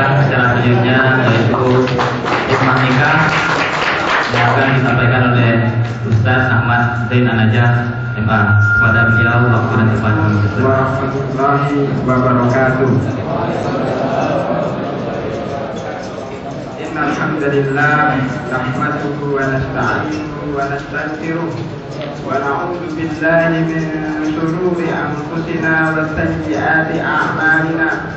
Alhamdulillah acara selanjutnya yaitu khutbah nikah yang akan disampaikan oleh Ustaz Ahmad Zain An-Najah MA. Kepada beliau waktu dan tempat warahmatullahi wabarakatuh. Innal hamdalillah nahmaduhu wa nasta'inuhu wa nastaghfiruh wa na'udzu billahi min shururi anfusina wa sayyiati a'malina.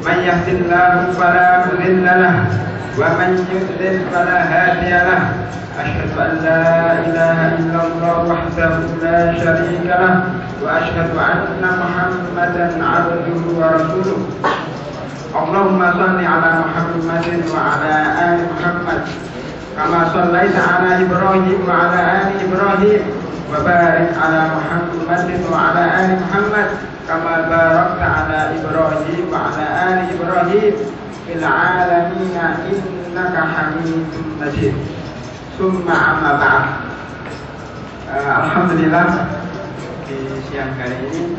Man yahdihillahu fala mudilla lahu wa man yudlil fala hadiya lahu. Asyhadu an la ilaha illallah wahdahu la syarika lahu wa asyhadu anna Muhammadan 'abduhu wa rasuluh. Allahumma shalli ala Muhammadin wa ala ali Muhammad kama shallaita ala Ibrahim wa ala ali Ibrahim wa barik ala Muhammadin wa ala ali Muhammad kama barakta ala Ibrahim wa ala ali Ibrahim fil alamin innaka Hamidum Majid. Summa amma ba'd. Alhamdulillah di siang hari ini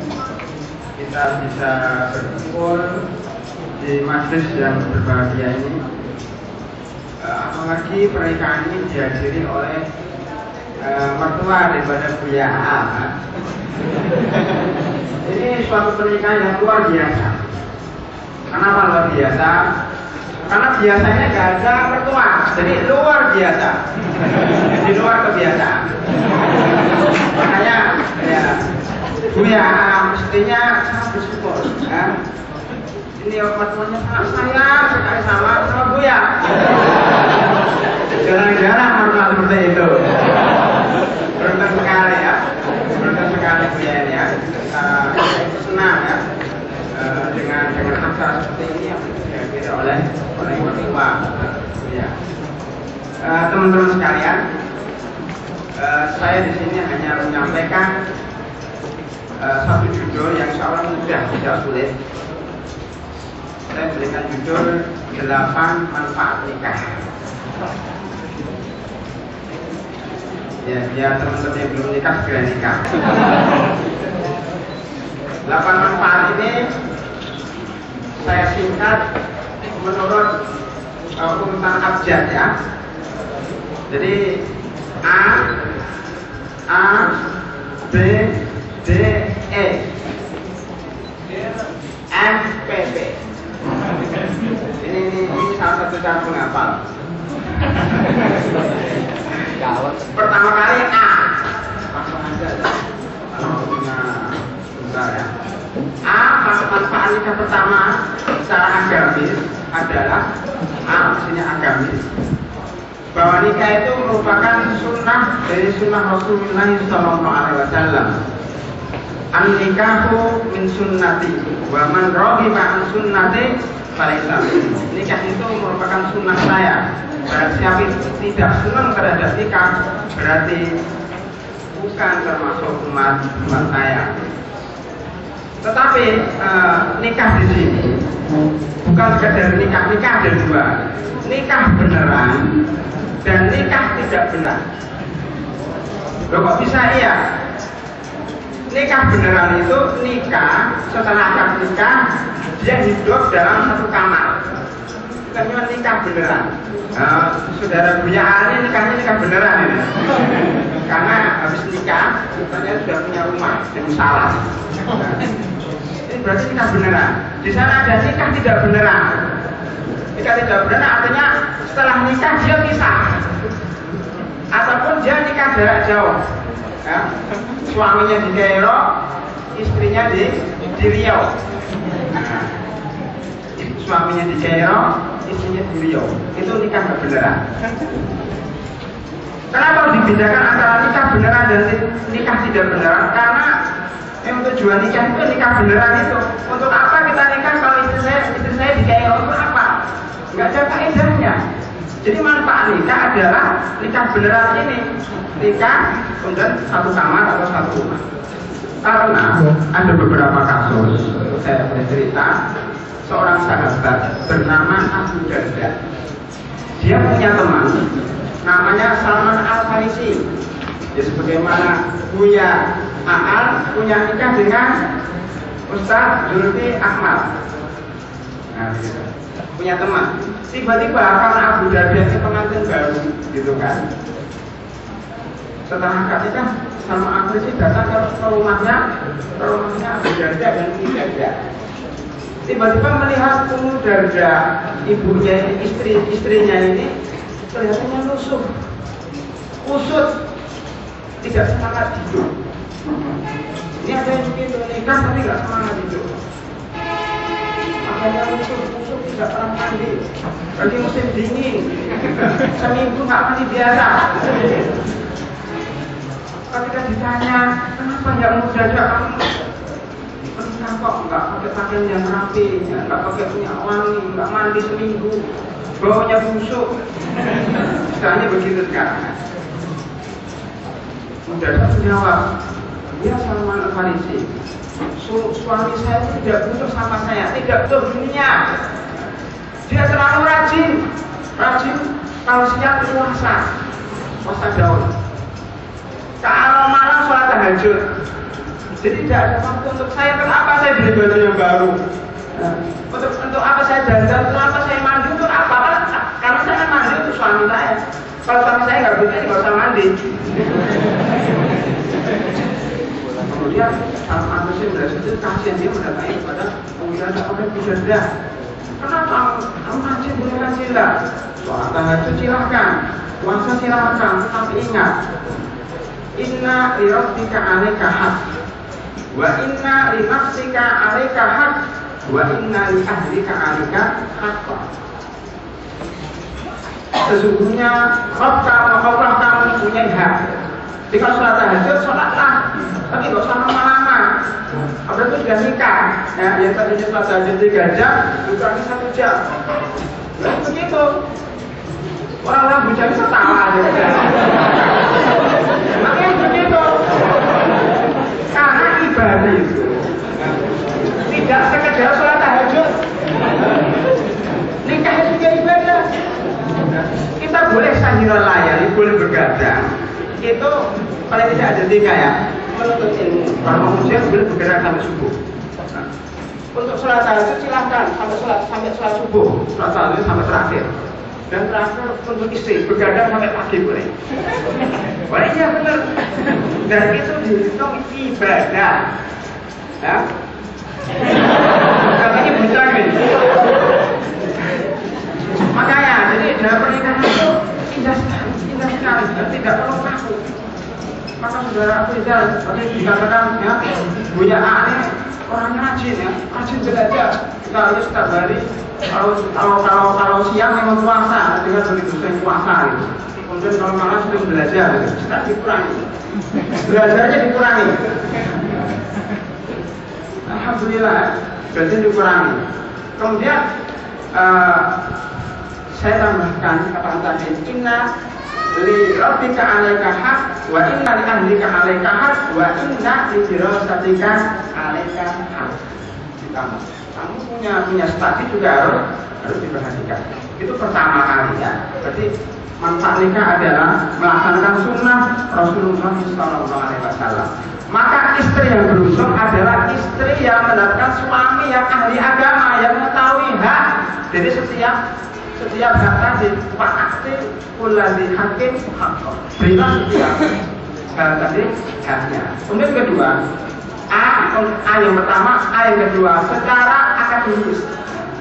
kita bisa berkumpul di majlis yang berbahagia ini. Apalagi pernikahan ini dihadiri oleh mertua daripada Buya A. Ini suatu pernikahan yang luar biasa. Kenapa luar biasa? Karena biasanya gak ada mertua, jadi luar biasa. Di luar kebiasaan. Makanya ya Buya A mestinya sangat bersyukur ya. Ini mertuanya sangat sayang sekali sama Buya. Jarang-jarang mertua seperti itu. Beruntung sekali ya. Beruntung sekali Buya ini ya. Kita senang ya dengan acara seperti ini yang dihadiri oleh mertua. Ya. Teman-teman sekalian, saya di sini hanya menyampaikan satu judul yang insya Allah mudah, tidak sulit. Saya berikan judul 8 manfaat nikah. Ya, biar teman-teman yang belum nikah segera nikah. 8 manfaat ini saya singkat menurut urutan abjad ya. Jadi A, B, D, E, F, P, P. Ini salah satu cara menghafal. Pertama kali A. Langsung aja. Kalau punya bentar ya. A, manfaat nikah pertama secara agamis adalah A, maksudnya agamis. Bahwa nikah itu merupakan sunnah dari sunnah Rasulullah SAW. An-nikahu min sunnati wa man raghiba an sunnati falaysa minni. Nikah itu merupakan sunnah saya. Berarti siapa tidak senang terhadap nikah berarti bukan termasuk umat saya. Tetapi nikah di sini bukan sekedar nikah ada dua. Nikah beneran dan nikah tidak benar. Loh kok bisa iya? Nikah beneran itu nikah setelah akad nikah dia hidup dalam satu kamar. Bukan cuma nikah beneran. Saudara Buya ini nikahnya nikah beneran ini. Karena habis nikah katanya sudah punya rumah di Musalah. Ini berarti nikah beneran. Di sana ada nikah tidak beneran. Nikah tidak beneran artinya setelah nikah dia pisah. Ataupun dia nikah jarak jauh. Ya. Suaminya di Kairo, istrinya di Riau. Nah, suaminya di Kairo, istrinya di Riau. Itu nikah nggak beneran. Kenapa dibedakan antara nikah beneran dan nikah tidak beneran? Karena yang tujuan nikah itu nikah beneran itu. Untuk apa kita nikah kalau istri saya di Kairo? Untuk apa? Nggak ada kaedahnya. Jadi manfaat nikah adalah nikah beneran ini. Nikah kemudian satu kamar atau satu rumah. Karena ada beberapa kasus, saya bercerita, seorang sahabat bernama Abu Darda. Dia punya teman namanya Salman Al-Farisi. Ya sebagaimana Buya Aal punya nikah dengan Ustaz Zulfi Ahmad. Nah, gitu. punya teman. Tiba-tiba karena Abu Darda ini pengantin baru, gitu kan. Setelah akad nikah, Salman Al-Farisi datang ke rumahnya Abu Darda dan Darda. Tiba-tiba melihat Ummu Darda, ibunya ini, istrinya ini kelihatannya lusuh, kusut, tidak semangat hidup. Ini ada yang begitu, nikah tapi nggak semangat hidup. Makanya lusuh, tidak pernah mandi. Lagi musim dingin, seminggu nggak mandi biasa. Ketika ditanya, kenapa ya Ummu Darda kamu menikah kok nggak pakai pakaian yang rapi, nggak pakai minyak wangi, nggak mandi seminggu, baunya busuk. Misalnya begitu sekarang. Ummu Darda menjawab, ya Salman Al-Farisi, suami saya tidak butuh sama saya, tidak butuh dunia. Dia terlalu rajin kalau siang puasa daun. Kalau malam sholat tahajud. Jadi tidak ada waktu untuk saya. Kenapa saya beli baju yang baru? Untuk apa saya dandan? Untuk apa saya mandi? Untuk apa? Karena saya mandi untuk suami saya. Kalau suami saya nggak butuh, nggak usah mandi. Kemudian Salman Al-Farisi dari situ kasihan dia mendatangi kepada pemuda Darda. Kenapa kamu rajin boleh rajin lah? Sholat tahajud silahkan, puasa silahkan, tapi ingat, inna li rabbika 'alaika haq, wa inna li nafsika 'alaika haq, wa inna li ahlika 'alaika haq. Sesungguhnya Allah kamu mempunyai hak. Jika sholat tahajud, sholatlah, tapi nggak usah lama-lama. Apalagi itu sudah nikah, ya, yang tadinya sholat tahajud 3 jam, dikurangi 1 jam. Nah, begitu. Orang-orang bujang itu salah aja. Makanya begitu. Karena ibadah itu tidak sekedar sholat tahajud. Nikah juga ibadah. Kita boleh sambil layani, boleh begadang. Itu paling tidak ada 3 ya. Menuntut ilmu, para manusia boleh bergerak sampai subuh. Nah, untuk sholat tahajud silahkan sampai sholat subuh, sholat tahajud sampai terakhir. Dan terakhir untuk istri begadang sampai pagi boleh. Wah iya benar. Dan itu dihitung ibadah. Ya. Katanya bujang gitu. Makanya jadi dalam pernikahan itu indah sekali dan tidak perlu kaku. Maka saudara Rizal tadi dikatakan ya, Buya A ini orangnya rajin ya, rajin belajar. Kita harus setiap hari kalau siang memang puasa, dengan begitu sering puasa gitu. Kemudian kalau malam sering belajar, kita dikurangi. Belajarnya dikurangi. Alhamdulillah, belajar dikurangi. Kemudian saya tambahkan kata tadi, inna li rabbika 'alaika haq wa inna li ahlika 'alaika haq wa inna li firasatika 'alaika haq. Ditambah, kamu punya studi juga harus diperhatikan. Itu pertama kali ya. Berarti manfaat nikah adalah melaksanakan sunnah Rasulullah SAW. Maka istri yang beruntung adalah istri yang mendapatkan suami yang ahli agama, yang mengetahui hak. Jadi setiap hak tadi wa'ati kulladzi hakim haqqo. Berilah setiap hak tadi haknya. Kemudian kedua, A yang pertama, A yang kedua secara akademis.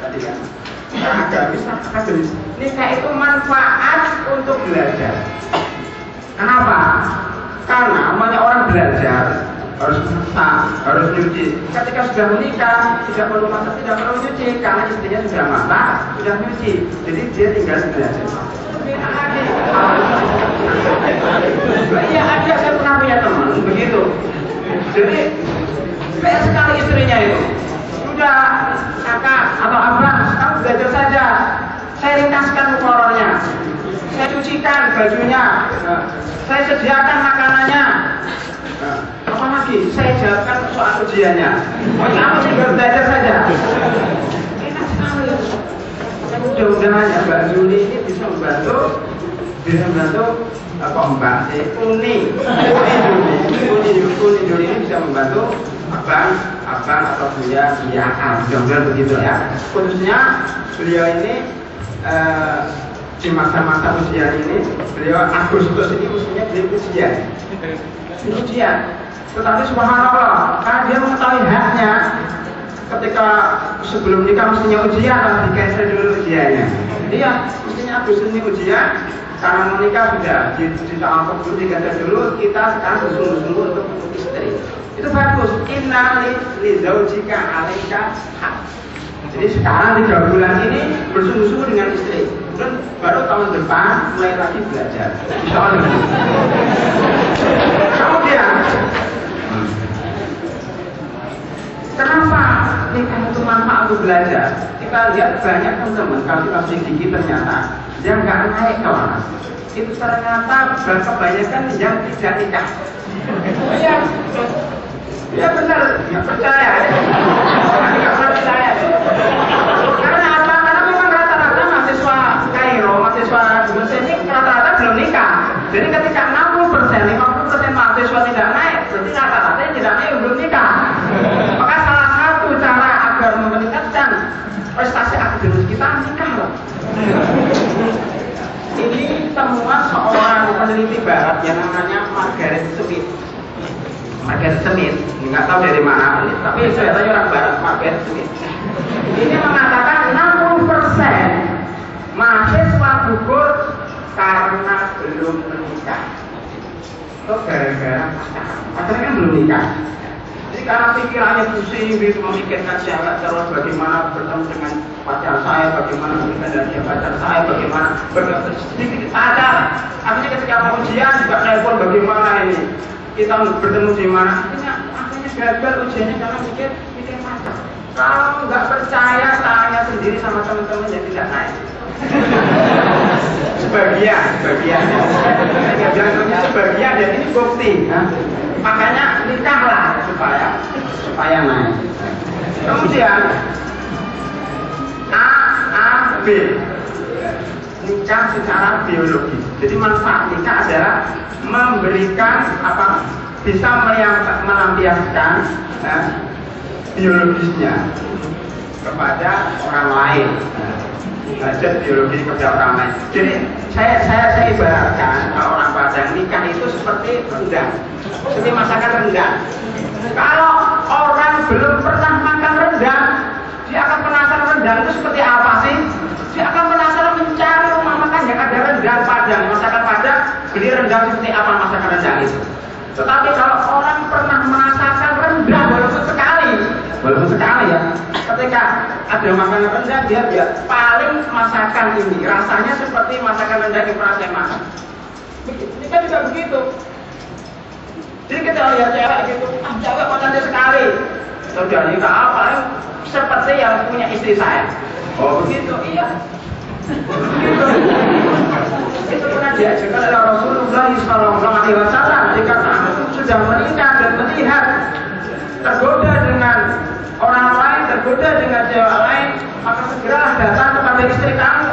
Tadi kan. Akademis. Nikah itu manfaat untuk belajar. Kenapa? Karena banyak orang belajar harus masak, harus nyuci. Ketika sudah menikah, tidak perlu masak, tidak perlu nyuci, karena istrinya sudah masak, sudah nyuci. Jadi dia tinggal belajar. Iya ada, saya pernah punya teman begitu. Jadi banyak sekali istrinya itu. Sudah kakak atau abang, kamu belajar saja. Saya ringkaskan ukurnya. Saya cucikan bajunya. Saya sediakan makanannya. Apa lagi? Saya jawabkan soal ujiannya. Kamu tinggal belajar saja. Enak sekali. Mudah-mudahan ya Mbak Juli ini bisa membantu Mbak Uni Juli ini bisa membantu abang atau buya mudah-mudahan begitu ya. Khususnya beliau ini di masa-masa ujian ini, beliau Agustus ini usianya beliau ujian. Tetapi subhanallah, karena dia mengetahui haknya, ketika sebelum nikah mestinya ujian, harus di-cancel dulu ujiannya. Jadi ya, mestinya Agustus ini ujian, karena menikah sudah ditangkap dulu, di-cancel dulu, kita sekarang bersungguh-sungguh untuk istri. Itu bagus. Inna li zaujika 'alaika haq. Jadi sekarang 3 bulan ini bersungguh-sungguh dengan istri. Kemudian baru tahun depan mulai lagi belajar. Insyaallah. Kemudian kenapa nikah itu manfaat untuk belajar? Kita lihat banyak teman-teman kalau kita sedikit ternyata yang nggak naik kelas itu ternyata kebanyakan yang tidak nikah. Ya benar, nggak percaya. Nggak pernah percaya. Karena apa? Karena memang rata-rata mahasiswa Kairo, mahasiswa di Mesir ini rata-rata belum nikah. Jadi ketika 60%, 50% mahasiswa tidak naik, berarti rata-rata yang tidak naik belum nikah. Maka salah satu cara agar meningkatkan prestasi akademis kita nikah loh. Ini temuan seorang peneliti barat yang namanya Margaret Smith, nggak tahu dari mana, tapi saya tanya orang barat, Margaret Smith. Ini mengatakan 60% mahasiswa gugur karena belum menikah. Itu gara-gara pacaran kan belum nikah. Jadi karena pikirannya pusing, gitu memikirkan cewek terus bagaimana bertemu dengan pacar saya, bagaimana menikah dengan dia pacar saya, bagaimana sedikit pacar. Artinya ketika mau ujian juga telepon bagaimana ini kita bertemu di mana. Akhirnya gagal ujiannya karena mikir pacar. Kalau nggak percaya, tanya sendiri sama teman-teman yang tidak naik. Sebagian. Saya bilang sebagian dan ini bukti. Makanya nikahlah supaya naik. Kemudian A, B. Nikah secara biologis. Jadi manfaat nikah adalah memberikan bisa melampiaskan biologisnya kepada orang lain. Hajat biologi kepada orang lain. Jadi saya ibaratkan kalau orang Padang nikah itu seperti rendang, seperti masakan rendang. Kalau orang belum pernah makan rendang, dia akan penasaran rendang itu seperti apa sih? Dia akan penasaran mencari rumah makan yang ada rendang Padang, masakan Padang, beli rendang seperti apa masakan rendang itu. Tetapi kalau orang pernah merasakan rendang walaupun sekali ya, ketika ada makanan rendang dia paling masakan ini rasanya seperti masakan rendang yang pernah saya makan. Ini kan juga begitu. Jadi kita lihat cewek gitu, cewek makannya sekali, sudah nikah apa? Seperti yang punya istri saya. Oh begitu, iya. Itu pernah diajarkan oleh Rasulullah SAW. Jika kamu sudah menikah dan melihat tergoda dengan orang lain, tergoda dengan cewek lain, maka segeralah datang kepada istri kamu,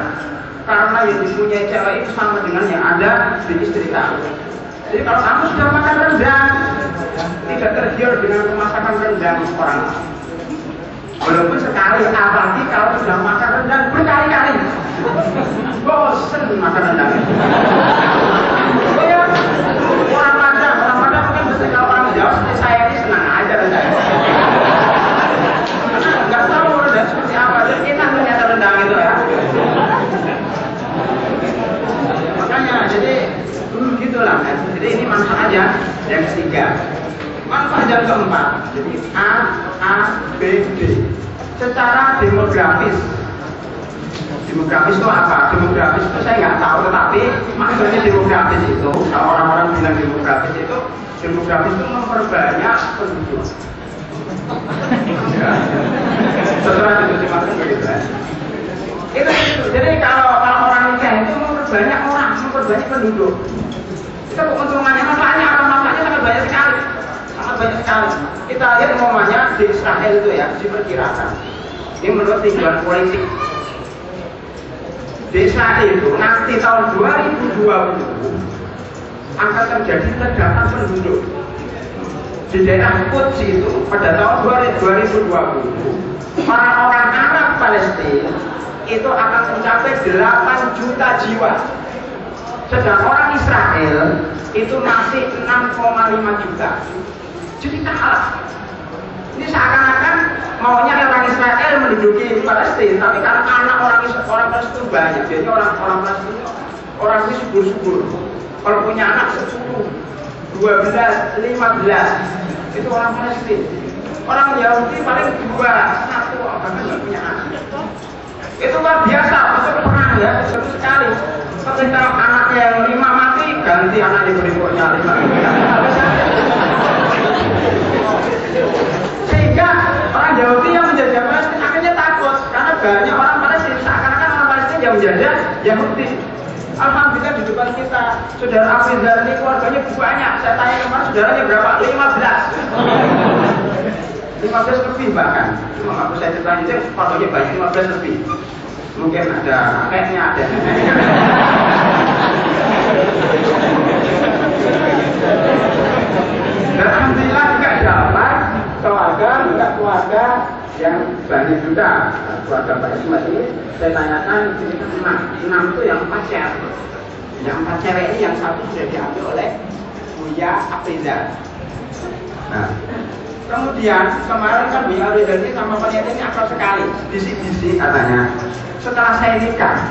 karena yang dipunyai cewek itu sama dengan yang ada di istri kamu. Jadi kalau kamu sudah makan rendang, tidak tergiur dengan masakan rendang orang lain. Walaupun sekali, apalagi kalau sudah makan rendang berkali-kali, bosen makan rendang. Ya, orang Padang mungkin mesti kalau orang Jawa seperti saya ini senang aja rendang. Karena nggak tahu rendang seperti apa, dan enak ternyata rendang itu ya. Makanya jadi gitulah. Jadi ini manfaatnya yang ketiga. Manfaat yang keempat. Jadi A, B, D. Secara demografis itu apa? Demografis itu saya nggak tahu, tetapi maksudnya demografis itu, kalau orang-orang bilang demografis itu memperbanyak penduduk. Setelah itu dimaksud begitu ya. Itu. Jadi kalau orang nikah itu memperbanyak orang, memperbanyak penduduk. Itu keuntungannya, manfaatnya apa? Manfaatnya sangat banyak sekali. Kita lihat umpamanya di Israel itu ya, diperkirakan. Ini menurut tinjauan politik. Di Israel itu nanti tahun 2020 akan terjadi ledakan penduduk. di daerah Quds itu pada tahun 2020 orang-orang Arab Palestina itu akan mencapai 8 juta jiwa, sedang orang Israel itu masih 6,5 juta. Jadi kalah. Ini seakan-akan maunya orang Israel menduduki Palestina, tapi karena anak orang Palestina banyak, jadi orang Palestina orang ini subur-subur. Kalau punya anak 10, 12, 15 itu orang Palestina. Orang Yahudi paling 2, 1 bahkan tidak punya anak. Itu luar biasa, itu perang ya, seru sekali. Ketika anaknya yang 5 mati, ganti anaknya berikutnya 5. Sehingga orang Yahudi yang menjajah Palestina akhirnya takut karena banyak orang Palestina, seakan-akan orang Palestina yang menjajah Yahudi. Alhamdulillah di depan kita saudara Afrizal ini keluarganya banyak. Saya tanya kemarin saudaranya berapa? 15 lebih bahkan. Cuma nggak bisa ceritain aja, fotonya banyak 15 lebih. Mungkin ada kakeknya, ada neneknya. Dan alhamdulillah juga dapat keluarga yang banyak juga. Keluarga Pak Ismail ini saya tanyakan ini kan 6 itu yang 4 cewek. Yang 4 cewek ini yang 1 sudah diambil oleh Buya Afrizal. Nah, kemudian kemarin kan Buya Afrizal ini sama penyanyi ini akrab sekali, bisik-bisik katanya. Setelah saya nikah,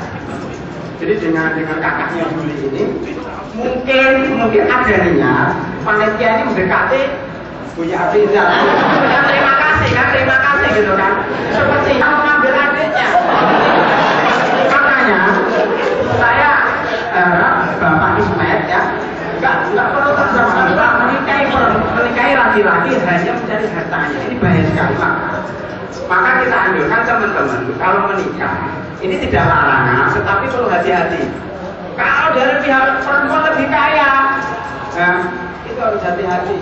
jadi dengan kakaknya Juli ini, mungkin ada niat panitia ini mendekati Buya Afrizal. Terima kasih gitu kan. Seperti yang mengambil adiknya. Makanya saya Bapak Ismail ya, nggak perlu terjebak menikahi laki-laki hanya mencari hartanya. Ini bahaya sekali. Maka kita anjurkan teman-teman kalau menikah ini tidak larangan, tetapi perlu hati-hati. Kalau dari pihak perempuan lebih kaya, itu harus hati-hati.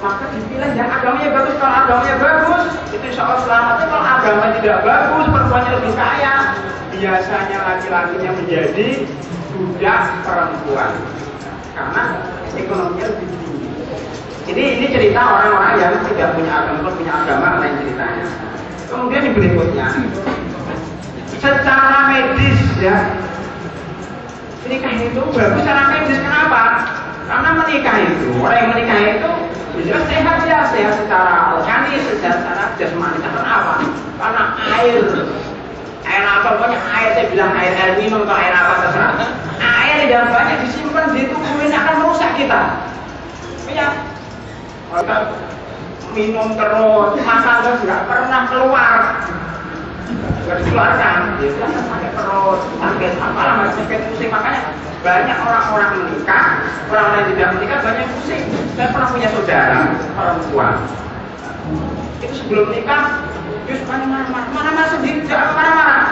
Maka dipilih yang agamanya bagus. Kalau agamanya bagus, itu insya Allah selamatnya. Kalau agama tidak bagus, perempuannya lebih kaya, biasanya laki-lakinya menjadi budak perempuan karena ekonominya lebih tinggi. Ini cerita orang-orang yang tidak punya agama, punya agama lain ceritanya. Kemudian yang berikutnya, secara medis ya, menikah itu bagus secara medis. Kenapa? Karena menikah itu, orang yang menikah itu bisa sehat ya, sehat secara organis, secara jasmani. Karena apa? Karena air apa, pokoknya air, saya bilang air minum atau air apa terserah. Air yang banyak disimpan di tubuh ini akan merusak kita. Ya, kita minum terus, makan terus nggak pernah keluar, nggak dikeluarkan, itu akan sakit perut, sakit apa, sakit pusing. Makanya banyak orang-orang menikah, orang-orang yang tidak menikah banyak pusing. Saya pernah punya saudara perempuan, itu sebelum nikah, terus mana-mana sendiri, jangan marah-marah.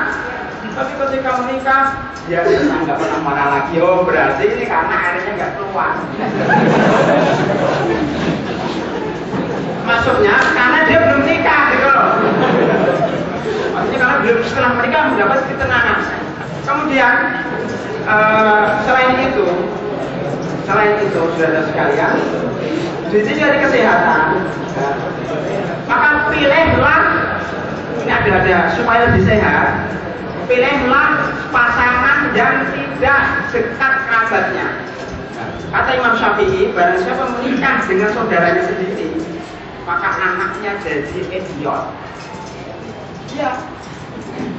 Tapi ketika menikah, dia nggak pernah marah lagi. Oh berarti ini karena airnya nggak keluar. Maksudnya karena dia belum nikah, gitu loh. Maksudnya karena belum, setelah menikah mendapat ketenangan. Kemudian selain itu saudara sekalian, jadi dari kesehatan, maka pilihlah, ini ada supaya lebih sehat, pilihlah pasangan yang tidak dekat kerabatnya. Kata Imam Syafi'i, barang siapa menikah dengan saudaranya sendiri, maka anaknya jadi idiot. Iya.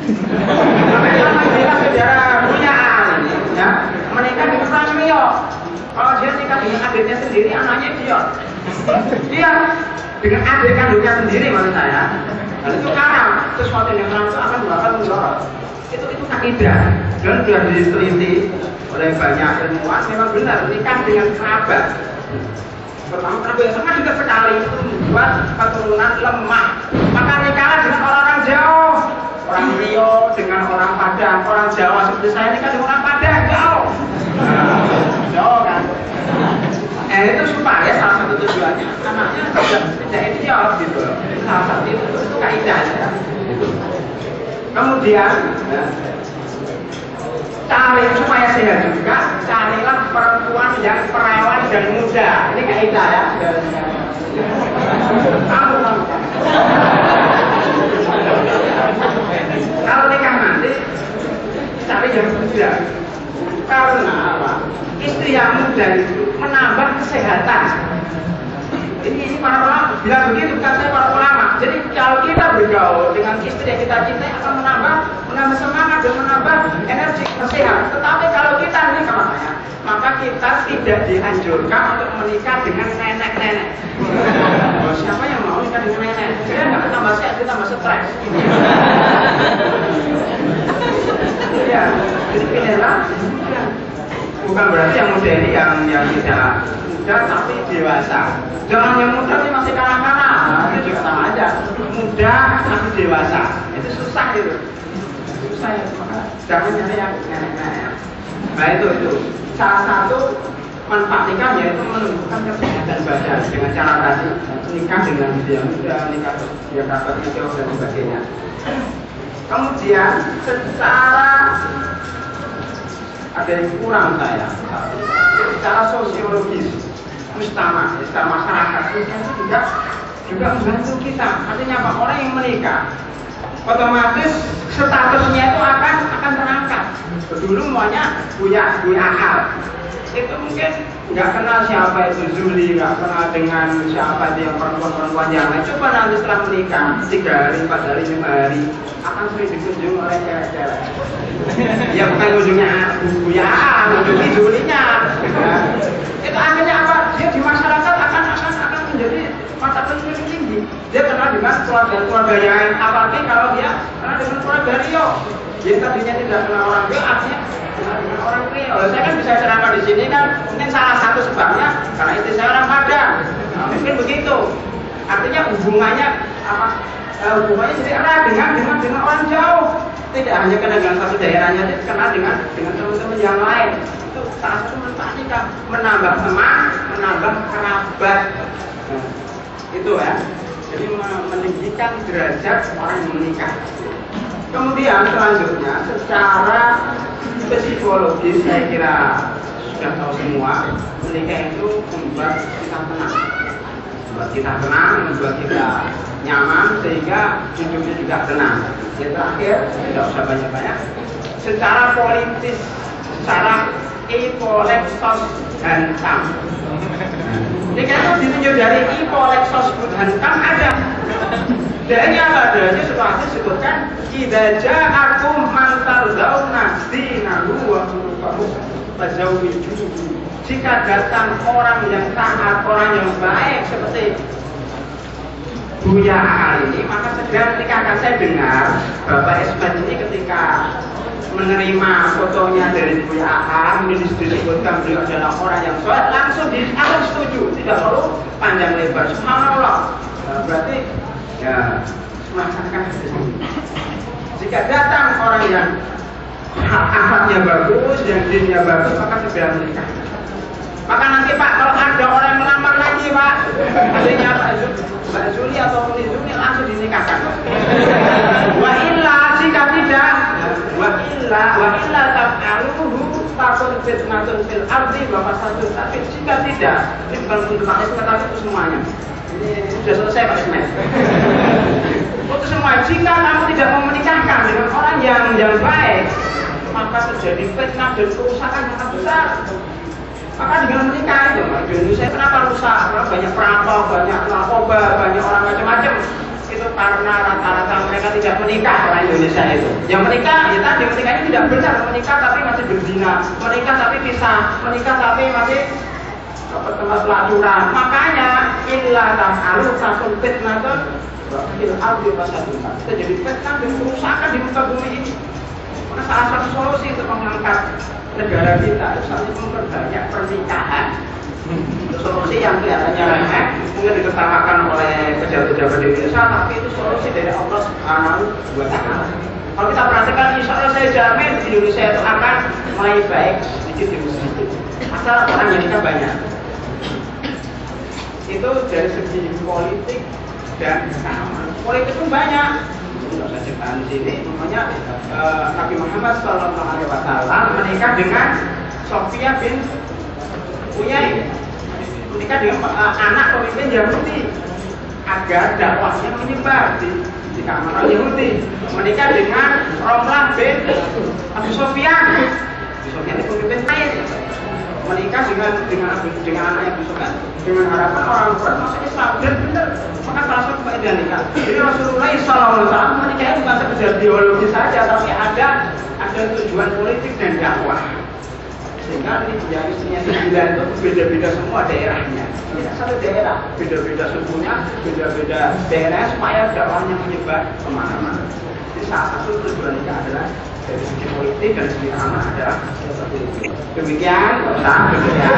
Alhamdulillah saudara punya ini, ya, menikah dengan orang Mio. Kalau dia nikah dengan adiknya sendiri, anaknya idiot. Iya, dengan adik kandungnya sendiri maksud saya. Dan itu haram. Sesuatu yang haram itu akan melakukan mudarat. Itu kaidah dan sudah diteliti oleh banyak ilmuwan. Memang benar nikah dengan kerabat. Pertama kerabat yang sangat dekat sekali itu membuat keturunan lemah. Maka nikahlah dengan orang-orang jauh. Orang Riau dengan orang Padang, orang Jawa seperti saya nikah dengan orang Padang jauh. Jauh kan? Itu supaya salah satu tujuannya anaknya tidak idiot gitu. Salah satu itu kaidahnya. Kemudian cari supaya sehat juga, carilah perempuan yang perawan dan muda. Ini kaidah ya. Kamu. Kalau nikah nanti cari yang muda. Karena apa? Istri yang muda itu menambah kesehatan. Ini para ulama bilang begitu, bukan saya para ulama. Jadi kalau kita bergaul dengan istri yang kita cintai akan menambah semangat dan menambah energi sehat. Tetapi kalau kita nikah makanya, maka kita tidak dianjurkan untuk menikah dengan nenek-nenek. Siapa yang mau nikah dengan nenek? Dia nggak tambah sehat, dia tambah stres. Ya, jadi pilihlah. Bukan berarti yang muda ini yang tidak muda tapi dewasa. Jangan yang muda ini masih kanak-kanak, itu juga sama aja. Muda tapi dewasa, itu susah gitu. Susah ya, maka jangan nyari yang nenek-nenek. Nah itu salah satu manfaat nikah yaitu menumbuhkan kesehatan badan dengan cara tadi nikah dengan usia muda, nikah dia dapat jauh dan sebagainya. Kemudian secara ada yang kurang saya secara sosiologis mustama secara masyarakat itu juga membantu kita. Artinya apa? Orang yang menikah otomatis statusnya itu akan terangkat. Dulu maunya punya akal, itu mungkin nggak kenal siapa itu Zuli, nggak kenal dengan siapa dia perempuan yang lain. Coba nanti setelah menikah 3 hari, 4 hari, 5 hari akan sering dikunjungi oleh cewek-cewek. Ya bukan ujungnya buya, ujungnya Zulinya. Ya. Itu akhirnya apa? Dia di masyarakat akan menjadi mata pencarian tinggi. Dia kenal dengan keluarga yang apalagi kalau dia kenal dengan keluarga Rio. Yang tadinya tidak kenal orang Rio, artinya kenal dengan orang Rio. Saya kan bisa ceramah di sini kan, mungkin salah satu sebabnya karena istri saya orang Padang. Nah, mungkin begitu. Artinya hubungannya apa? Hubungannya jadi erat dengan orang jauh. Tidak hanya kenal dengan satu daerahnya, dia kenal dengan teman-teman yang lain. Itu salah satu manfaat nikah, menambah teman, menambah kerabat. Nah, itu ya. Jadi meninggikan derajat orang yang menikah. Kemudian selanjutnya secara psikologis saya kira sudah tahu semua, menikah itu membuat kita tenang, membuat kita nyaman sehingga hidupnya juga tenang. Yang terakhir tidak usah banyak-banyak. Secara politis, secara Ipoleksos Hankam. Nikah itu ditunjuk dari Ipoleksos Hankam ada. Dari apa? Dari situasi disebutkan idza ja'akum man tardawna dinahu wa khuluquhu fazawwijuhu. Jika datang orang yang taat, orang yang baik seperti Buya Akal ini, maka segera nikahkan. Saya dengar Bapak Esmat ini ketika menerima fotonya dari Buya Akal, ini disebutkan beliau adalah orang yang soleh, langsung setuju, tidak perlu panjang lebar. Subhanallah. Berarti ya melaksanakan seperti jika datang orang yang akhlaknya bagus, yang dinnya bagus, maka segera menikah. Maka nanti Pak, kalau ada orang yang melamar lagi Pak, artinya Mbak Zuli atau Uni Zuli langsung dinikahkan. Wa illa jika tidak, wa illa taf'aluhu takun fitnatun fil ardi wa fasadun. Tapi jika tidak, ini bukan untuk Pak Ismet, tapi itu semuanya. Ini sudah selesai Pak Ismet. Untuk semua, jika kamu tidak mau menikahkan dengan orang yang baik, maka terjadi fitnah dan kerusakan yang besar. Maka dengan menikah itu, di Indonesia kenapa rusak? Karena banyak perampok, banyak narkoba, banyak orang macam-macam. Itu karena rata-rata mereka tidak menikah orang Indonesia itu. Yang menikah, ya tadi menikah ini tidak benar, menikah tapi masih berzina, menikah tapi pisah, menikah tapi masih dapat tempat pelacuran. Makanya illa taf'alu takun fitnatun fil ardi fasadun. Kita jadi fitnah dan kerusakan di muka bumi ini. Maka salah satu solusi untuk mengangkat negara kita itu saat itu memperbanyak pernikahan. Itu solusi yang kelihatannya remeh, mungkin diketawakan oleh pejabat-pejabat di Indonesia, tapi itu solusi dari Allah Subhanahu wa Ta'ala. Kalau kita perhatikan, insya Allah saya jamin di Indonesia itu akan mulai baik sedikit demi sedikit. Asal orang yang nikah banyak. Itu dari segi politik dan keamanan. Politik pun banyak. tidak saya ceritakan di sini. Pokoknya Nabi Muhammad SAW menikah dengan Sofia bin Uyai, menikah dengan anak pemimpin Yahudi agar dakwahnya menyebar di kalangan Yahudi. Menikah dengan Romlah bin Abu Sofyan. Abu Sofyan itu pemimpin lain. Menikah dengan anaknya Abu Sofyan dengan harapan orang Quran masuk Islam dan benar. Maka salah satu faedah nikah. Jadi Rasulullah SAW menikah bukan sekedar biologi saja, tapi ada tujuan politik dan dakwah. Sehingga ini yang istrinya 9 itu beda-beda semua daerahnya. Tidak satu daerah, beda-beda sukunya, beda-beda daerahnya supaya dakwahnya menyebar kemana-mana. Jadi salah satu tujuan nikah adalah dari segi politik dan segi agama adalah seperti itu. Demikian, demikian.